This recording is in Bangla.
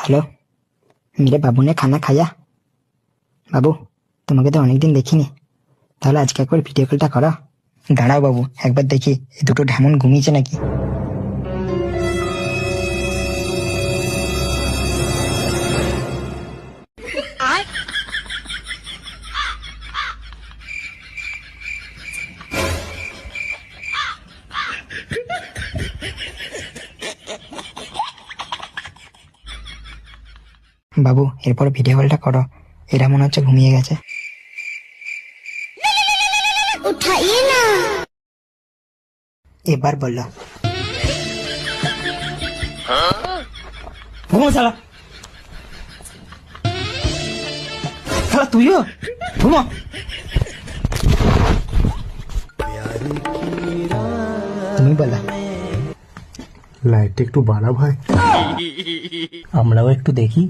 हेलो, मेरे बाबू ने खाना खाया? বাবু, তোমাকে তো অনেকদিন দেখিনি, তাহলে আজকে একবার ভিডিও কলটা করো। দাঁড়াও বাবু, একবার দেখি এই দুটো ঢেমন ঘুমিয়েছে নাকি। বাবু, এরপর ভিডিও কলটা করো, এরা মনে হচ্ছে ঘুমিয়ে গেছে। এবার বললো ঘুমো শালা, শালা তুইও ঘুমো। তুমি বলো। লাইটটা একটু বাড়া ভাই, আমরাও একটু দেখি।